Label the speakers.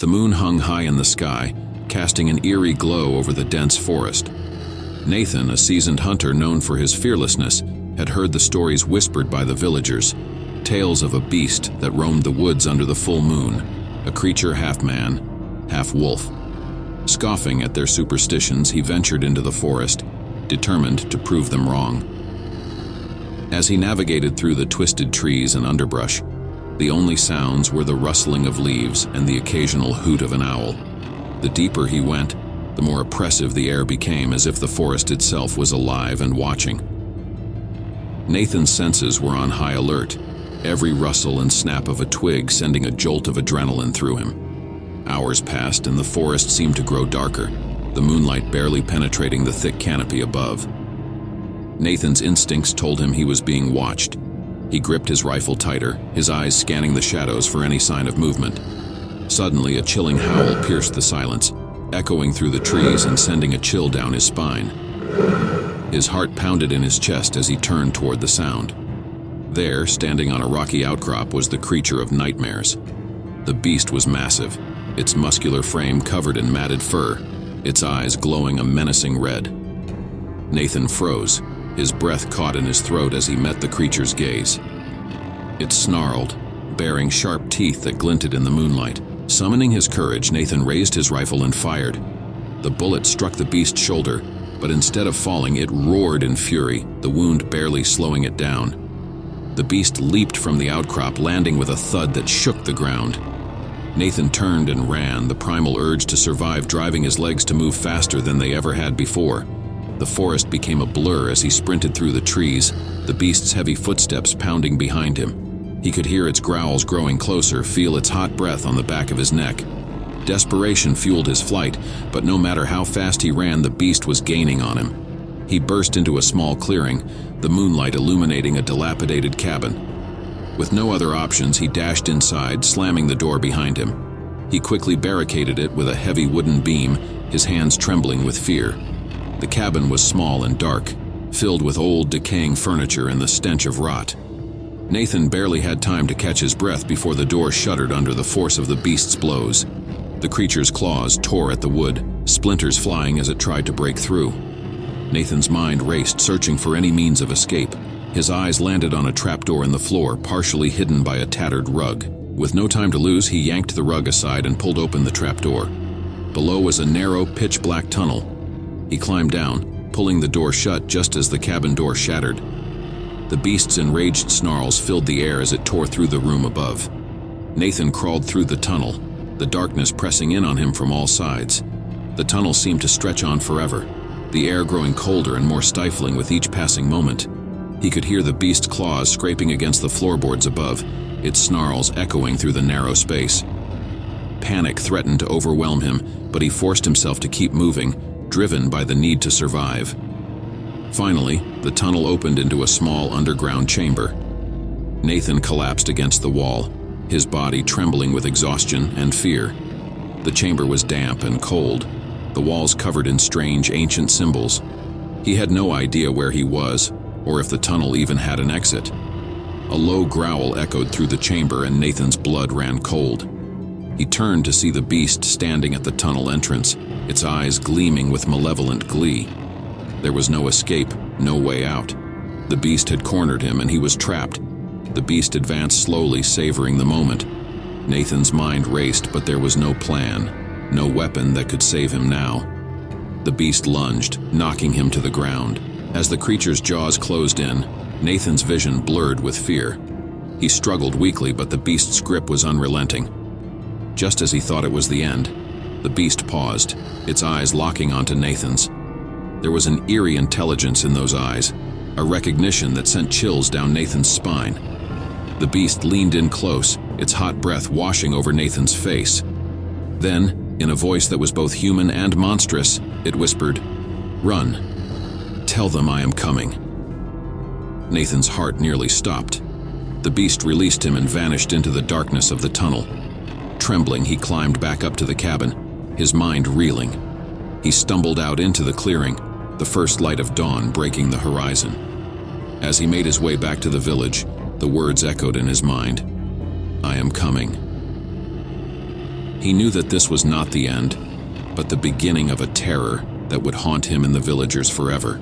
Speaker 1: The moon hung high in the sky, casting an eerie glow over the dense forest. Nathan, a seasoned hunter known for his fearlessness, had heard the stories whispered by the villagers, tales of a beast that roamed the woods under the full moon, a creature half man, half wolf. Scoffing at their superstitions, he ventured into the forest, determined to prove them wrong. As he navigated through the twisted trees and underbrush, the only sounds were the rustling of leaves and the occasional hoot of an owl. The deeper he went, the more oppressive the air became, as if the forest itself was alive and watching. Nathan's senses were on high alert, every rustle and snap of a twig sending a jolt of adrenaline through him. Hours passed and the forest seemed to grow darker, the moonlight barely penetrating the thick canopy above. Nathan's instincts told him he was being watched. He gripped his rifle tighter, his eyes scanning the shadows for any sign of movement. Suddenly, a chilling howl pierced the silence, echoing through the trees and sending a chill down his spine. His heart pounded in his chest as he turned toward the sound. There, standing on a rocky outcrop, was the creature of nightmares. The beast was massive, its muscular frame covered in matted fur, its eyes glowing a menacing red. Nathan froze, his breath caught in his throat as he met the creature's gaze. It snarled, baring sharp teeth that glinted in the moonlight. Summoning his courage, Nathan raised his rifle and fired. The bullet struck the beast's shoulder, but instead of falling, it roared in fury, the wound barely slowing it down. The beast leaped from the outcrop, landing with a thud that shook the ground. Nathan turned and ran, the primal urge to survive driving his legs to move faster than they ever had before. The forest became a blur as he sprinted through the trees, the beast's heavy footsteps pounding behind him. He could hear its growls growing closer, feel its hot breath on the back of his neck. Desperation fueled his flight, but no matter how fast he ran, the beast was gaining on him. He burst into a small clearing, the moonlight illuminating a dilapidated cabin. With no other options, he dashed inside, slamming the door behind him. He quickly barricaded it with a heavy wooden beam, his hands trembling with fear. The cabin was small and dark, filled with old, decaying furniture and the stench of rot. Nathan barely had time to catch his breath before the door shuddered under the force of the beast's blows. The creature's claws tore at the wood, splinters flying as it tried to break through. Nathan's mind raced, searching for any means of escape. His eyes landed on a trapdoor in the floor, partially hidden by a tattered rug. With no time to lose, he yanked the rug aside and pulled open the trapdoor. Below was a narrow, pitch-black tunnel. He climbed down, pulling the door shut just as the cabin door shattered. The beast's enraged snarls filled the air as it tore through the room above. Nathan crawled through the tunnel, the darkness pressing in on him from all sides. The tunnel seemed to stretch on forever, the air growing colder and more stifling with each passing moment. He could hear the beast's claws scraping against the floorboards above, its snarls echoing through the narrow space. Panic threatened to overwhelm him, but he forced himself to keep moving, driven by the need to survive. Finally, the tunnel opened into a small underground chamber. Nathan collapsed against the wall, his body trembling with exhaustion and fear. The chamber was damp and cold, the walls covered in strange ancient symbols. He had no idea where he was, or if the tunnel even had an exit. A low growl echoed through the chamber and Nathan's blood ran cold. He turned to see the beast standing at the tunnel entrance, its eyes gleaming with malevolent glee. There was no escape, no way out. The beast had cornered him and he was trapped. The beast advanced slowly, savoring the moment. Nathan's mind raced, but there was no plan, no weapon that could save him now. The beast lunged, knocking him to the ground. As the creature's jaws closed in, Nathan's vision blurred with fear. He struggled weakly, but the beast's grip was unrelenting. Just as he thought it was the end, the beast paused, its eyes locking onto Nathan's. There was an eerie intelligence in those eyes, a recognition that sent chills down Nathan's spine. The beast leaned in close, its hot breath washing over Nathan's face. Then, in a voice that was both human and monstrous, it whispered, "Run. Tell them I am coming." Nathan's heart nearly stopped. The beast released him and vanished into the darkness of the tunnel. Trembling, he climbed back up to the cabin, his mind reeling. He stumbled out into the clearing, the first light of dawn breaking the horizon. As he made his way back to the village, the words echoed in his mind, "I am coming." He knew that this was not the end, but the beginning of a terror that would haunt him and the villagers forever.